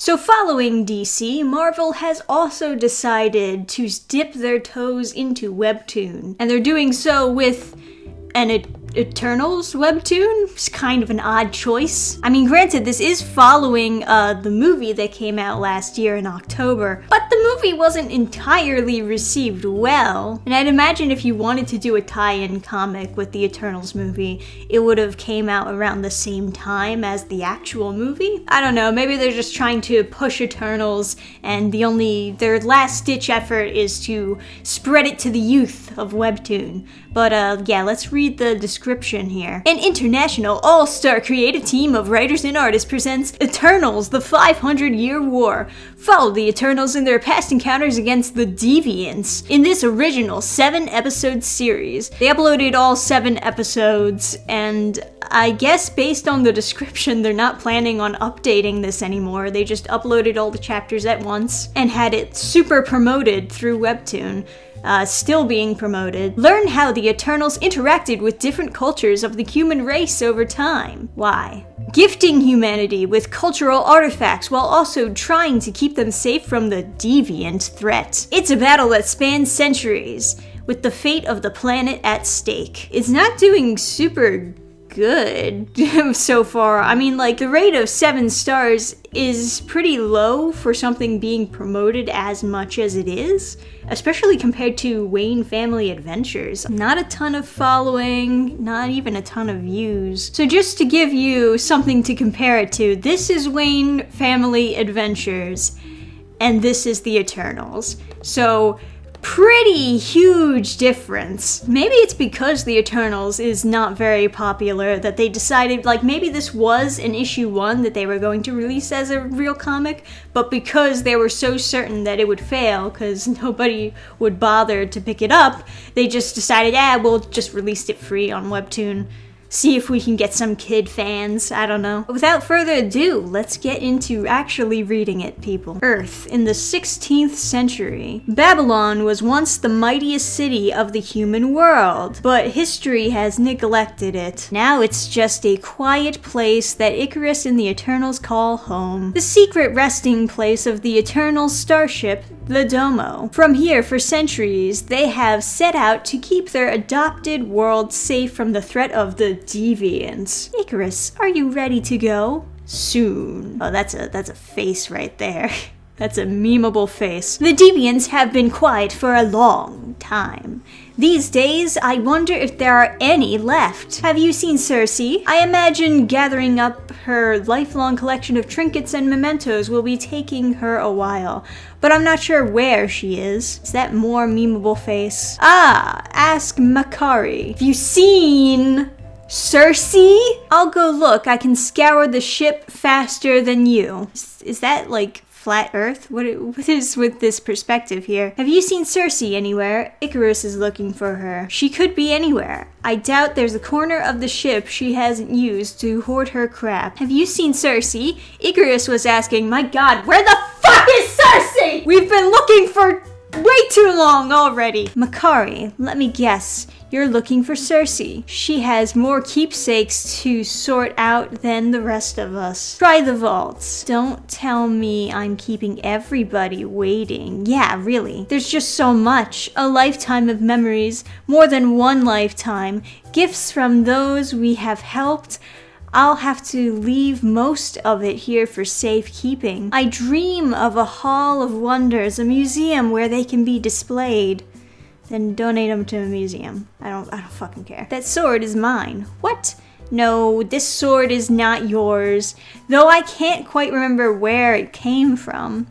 So following DC, Marvel has also decided to dip their toes into Webtoon, and they're doing so with an Eternals Webtoon. It's kind of an odd choice. I mean, granted, this is following the movie that came out last year in October, but the movie wasn't entirely received well. And I'd imagine if you wanted to do a tie-in comic with the Eternals movie, it would have came out around the same time as the actual movie. I don't know, maybe they're just trying to push Eternals, and their last-ditch effort is to spread it to the youth of Webtoon. But yeah, let's read the description here. An international all-star creative team of writers and artists presents Eternals, the 500-Year War. Follow the Eternals in their past encounters against the Deviants. In this original 7-episode series, they uploaded all 7 episodes, and I guess based on the description, they're not planning on updating this anymore. They just uploaded all the chapters at once and had it super promoted through Webtoon. Still being promoted. Learn how the Eternals interacted with different cultures of the human race over time. Why? Gifting humanity with cultural artifacts while also trying to keep them safe from the deviant threat. It's a battle that spans centuries, with the fate of the planet at stake. It's not doing super good so far. I mean, like, the rate of 7 stars is pretty low for something being promoted as much as it is, especially compared to Wayne Family Adventures. Not a ton of following, not even a ton of views. So just to give you something to compare it to, this is Wayne Family Adventures, and this is the Eternals. So pretty huge difference. Maybe it's because the Eternals is not very popular that they decided, like, maybe this was an issue 1 that they were going to release as a real comic, but because they were so certain that it would fail because nobody would bother to pick it up, they just decided, we'll just release it free on Webtoon. See if we can get some kid fans, I don't know. But without further ado, let's get into actually reading it, people. Earth, in the 16th century. Babylon was once the mightiest city of the human world, but history has neglected it. Now it's just a quiet place that Icarus and the Eternals call home. The secret resting place of the Eternal starship, the Domo. From here, for centuries, they have set out to keep their adopted world safe from the threat of the Deviants. Icarus, are you ready to go? Soon. Oh, that's a face right there. That's a memeable face. The Deviants have been quiet for a long time. These days, I wonder if there are any left. Have you seen Circe? I imagine gathering up her lifelong collection of trinkets and mementos will be taking her a while, but I'm not sure where she is. Is that more memeable face? Ask Makari. Have you seen Circe? I'll go look. I can scour the ship faster than you. Is that like flat Earth? What is with this perspective here? Have you seen Circe anywhere? Icarus is looking for her. She could be anywhere. I doubt there's a corner of the ship she hasn't used to hoard her crap. Have you seen Circe? Icarus was asking, my god, where the fuck is Circe? We've been looking for way too long already. Makari, let me guess. You're looking for Circe. She has more keepsakes to sort out than the rest of us. Try the vaults. Don't tell me I'm keeping everybody waiting. Yeah, really. There's just so much. A lifetime of memories. More than one lifetime. Gifts from those we have helped. I'll have to leave most of it here for safekeeping. I dream of a hall of wonders, a museum where they can be displayed. Then donate them to a museum. I don't fucking care. That sword is mine. What? No, this sword is not yours. Though I can't quite remember where it came from.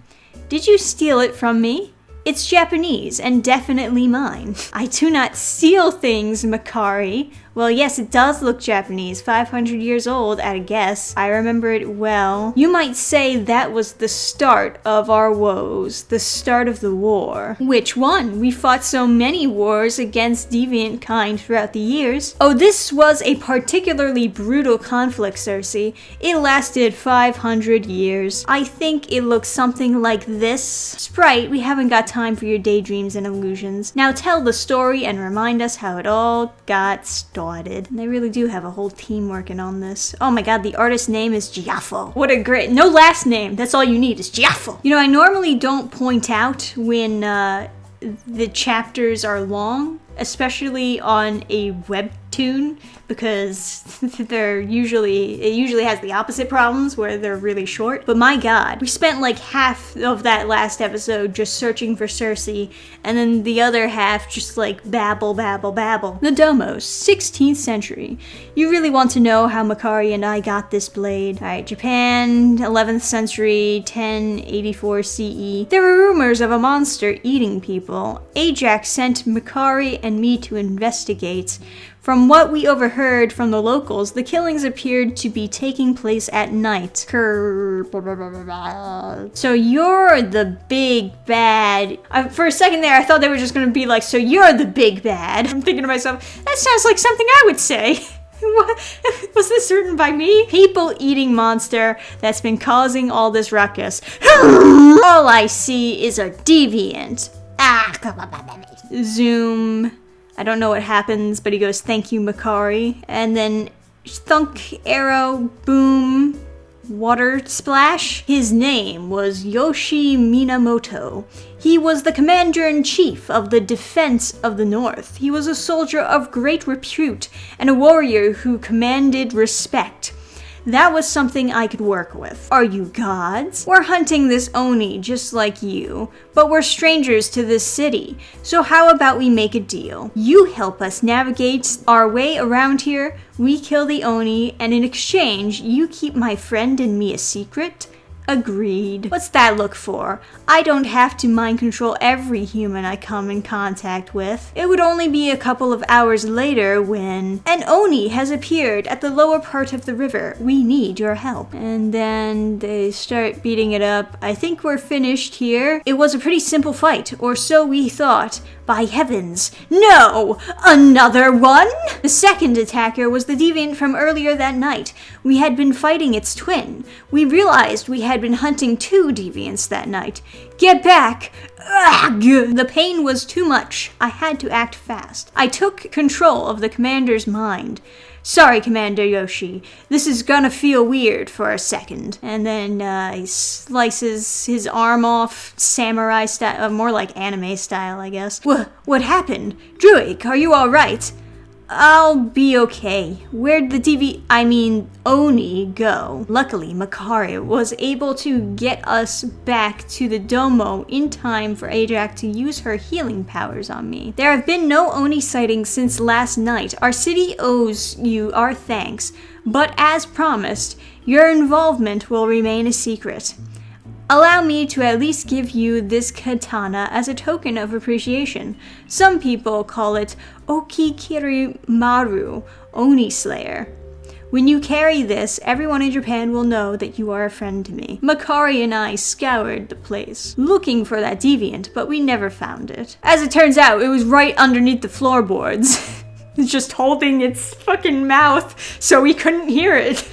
Did you steal it from me? It's Japanese and definitely mine. I do not steal things, Makari. Well, yes, it does look Japanese, 500 years old at a guess. I remember it well. You might say that was the start of our woes, the start of the war. Which one? We fought so many wars against deviant kind throughout the years. Oh, this was a particularly brutal conflict, Circe. It lasted 500 years. I think it looks something like this. Sprite, we haven't got time for your daydreams and illusions. Now tell the story and remind us how it all got started. applauded. And they really do have a whole team working on this. Oh my god, the artist's name is Giaffo. What a great, no last name. That's all you need is Giaffo. You know, I normally don't point out when the chapters are long, especially on a webtoon, because it usually has the opposite problems where they're really short. But my god, we spent like half of that last episode just searching for Cersei, and then the other half just like babble. The Domos, 16th century. You really want to know how Makari and I got this blade? Alright, Japan, 11th century, 1084 CE. There were rumors of a monster eating people. Ajax sent Makari and me to investigate. From what we overheard from the locals, the killings appeared to be taking place at night. So you're the big bad. For a second there, I thought they were just gonna be like, so you're the big bad. I'm thinking to myself, that sounds like something I would say. Was this written by me? People-eating monster that's been causing all this ruckus. All I see is a deviant. Zoom. I don't know what happens, but he goes, thank you, Makari. And then thunk, arrow, boom, water splash. His name was Yoshi Minamoto. He was the commander-in-chief of the Defense of the North. He was a soldier of great repute and a warrior who commanded respect. That was something I could work with. Are you gods? We're hunting this Oni just like you, but we're strangers to this city. So how about we make a deal? You help us navigate our way around here, we kill the Oni, and in exchange, you keep my friend and me a secret? Agreed. What's that look for? I don't have to mind control every human I come in contact with. It would only be a couple of hours later when an Oni has appeared at the lower part of the river. We need your help. And then they start beating it up. I think we're finished here. It was a pretty simple fight, or so we thought. By heavens, no! Another one? The second attacker was the deviant from earlier that night. We had been fighting its twin. We realized we had been hunting two deviants that night. Get back! Ugh. The pain was too much. I had to act fast. I took control of the commander's mind. Sorry, Commander Yoshi. This is gonna feel weird for a second. And then he slices his arm off, samurai style, more like anime style, I guess. What happened? Druig, are you alright? I'll be okay. Where'd the Oni go? Luckily, Makari was able to get us back to the Domo in time for Ajax to use her healing powers on me. There have been no Oni sightings since last night. Our city owes you our thanks, but as promised, your involvement will remain a secret. Allow me to at least give you this katana as a token of appreciation. Some people call it Okikirimaru, Oni Slayer. When you carry this, everyone in Japan will know that you are a friend to me. Makari and I scoured the place, looking for that deviant, but we never found it. As it turns out, it was right underneath the floorboards. Just holding its fucking mouth so we couldn't hear it.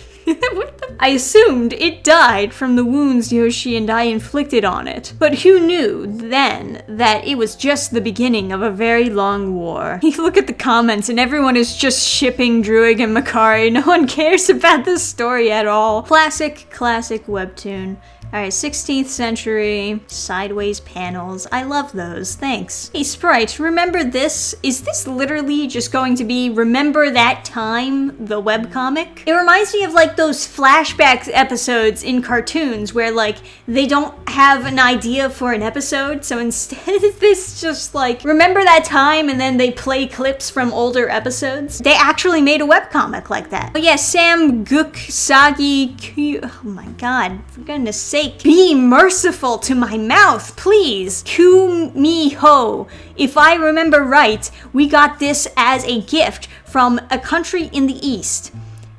I assumed it died from the wounds Yoshi and I inflicted on it. But who knew then that it was just the beginning of a very long war? You look at the comments and everyone is just shipping Druig and Makari. No one cares about this story at all. Classic webtoon. Alright, 16th century, sideways panels. I love those, thanks. Hey Sprite, remember this? Is this literally just going to be Remember That Time, the webcomic? It reminds me of like those flashback episodes in cartoons where like they don't have an idea for an episode, so instead it's just like Remember That Time and then they play clips from older episodes. They actually made a webcomic like that. Oh yeah, Sam Gook Sagi, oh my god, for goodness sake. Be merciful to my mouth, please. Kumiho. If I remember right, we got this as a gift from a country in the east.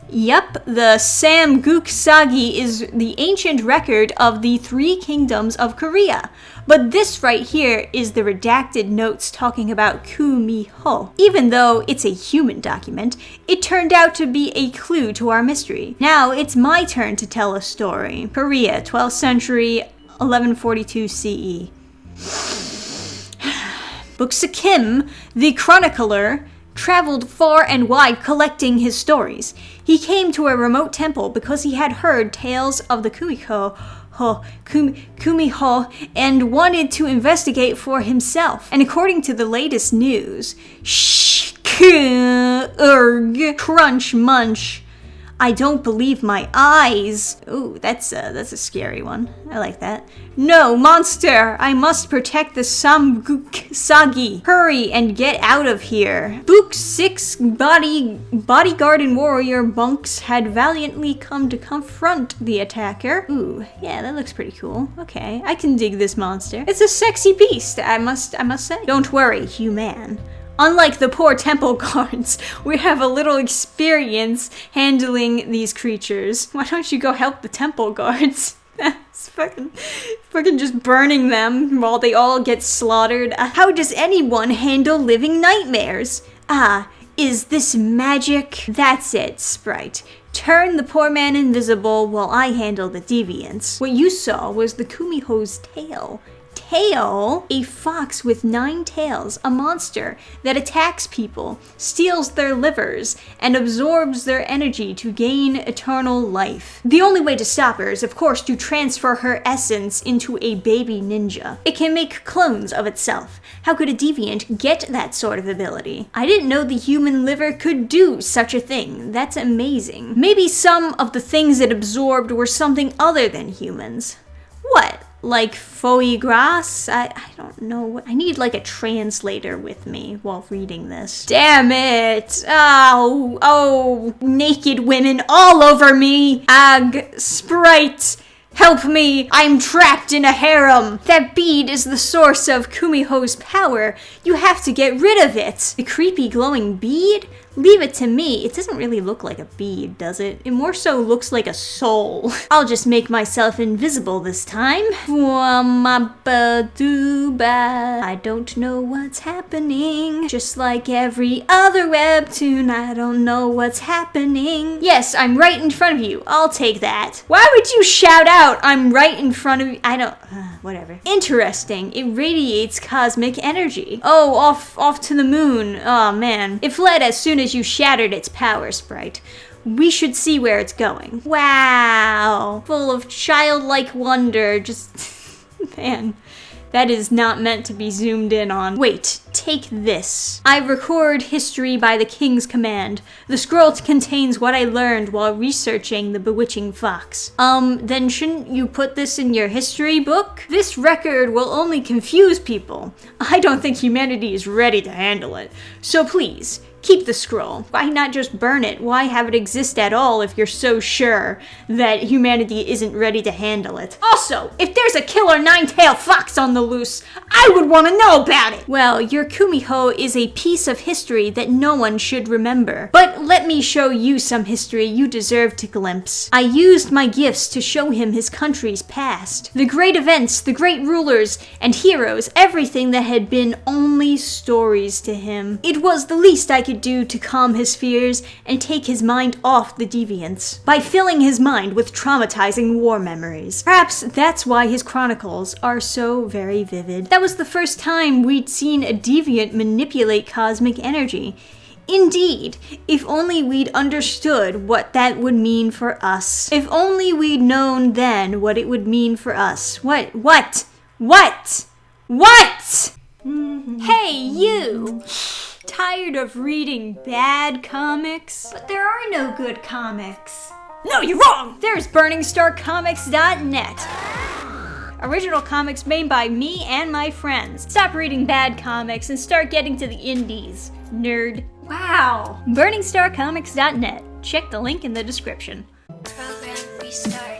Yep, the Samguk Sagi is the ancient record of the three kingdoms of Korea. But this right here is the redacted notes talking about Kumiho. Even though it's a human document, it turned out to be a clue to our mystery. Now it's my turn to tell a story. Korea, 12th century, 1142 CE. Buksakim, the chronicler, traveled far and wide collecting his stories. He came to a remote temple because he had heard tales of the Kumiho and wanted to investigate for himself. And according to the latest news, crunch munch. I don't believe my eyes. Ooh, that's a scary one. I like that. No, monster! I must protect the Samguk-sagi. Hurry and get out of here. Book's 6 bodyguard and warrior monks had valiantly come to confront the attacker. Ooh, yeah, that looks pretty cool. Okay, I can dig this monster. It's a sexy beast, I must say. Don't worry, human. Unlike the poor temple guards, we have a little experience handling these creatures. Why don't you go help the temple guards? It's fucking just burning them while they all get slaughtered. How does anyone handle living nightmares? Is this magic? That's it, Sprite. Turn the poor man invisible while I handle the deviants. What you saw was the Kumiho's tail. Tail? A fox with 9 tails, a monster that attacks people, steals their livers, and absorbs their energy to gain eternal life. The only way to stop her is, of course, to transfer her essence into a baby ninja. It can make clones of itself. How could a deviant get that sort of ability? I didn't know the human liver could do such a thing. That's amazing. Maybe some of the things it absorbed were something other than humans. What? Like foie gras? I don't know. I need like a translator with me while reading this. Damn it! Oh, naked women all over me! Ag, Sprite! Help me! I'm trapped in a harem! That bead is the source of Kumiho's power. You have to get rid of it! The creepy glowing bead? Leave it to me. It doesn't really look like a bead, does it? It more so looks like a soul. I'll just make myself invisible this time. I don't know what's happening. Just like every other webtoon, I don't know what's happening. Yes, I'm right in front of you. I'll take that. Why would you shout out, I'm right in front of you? I don't... whatever. Interesting. It radiates cosmic energy. Oh, off to the moon. Oh, man. It fled as soon as you shattered its power, Sprite. We should see where it's going. Wow. Full of childlike wonder. Just... man. That is not meant to be zoomed in on. Wait, take this. I record history by the king's command. The scroll contains what I learned while researching the bewitching fox. Then shouldn't you put this in your history book? This record will only confuse people. I don't think humanity is ready to handle it. So please, keep the scroll. Why not just burn it? Why have it exist at all if you're so sure that humanity isn't ready to handle it? Also, if there's a killer 9-tailed fox on the loose, I would want to know about it! Well, your Kumiho is a piece of history that no one should remember. But let me show you some history you deserve to glimpse. I used my gifts to show him his country's past. The great events, the great rulers, and heroes, everything that had been only stories to him. It was the least I could do to calm his fears and take his mind off the deviants, by filling his mind with traumatizing war memories. Perhaps that's why his chronicles are so very vivid. That was the first time we'd seen a deviant manipulate cosmic energy. Indeed, if only we'd understood what that would mean for us. If only we'd known then what it would mean for us. What? Hey, you! Tired of reading bad comics? But there are no good comics. No, you're wrong! There's BurningstarComics.net. Original comics made by me and my friends. Stop reading bad comics and start getting to the indies, nerd. Wow! BurningstarComics.net. Check the link in the description. Program restart.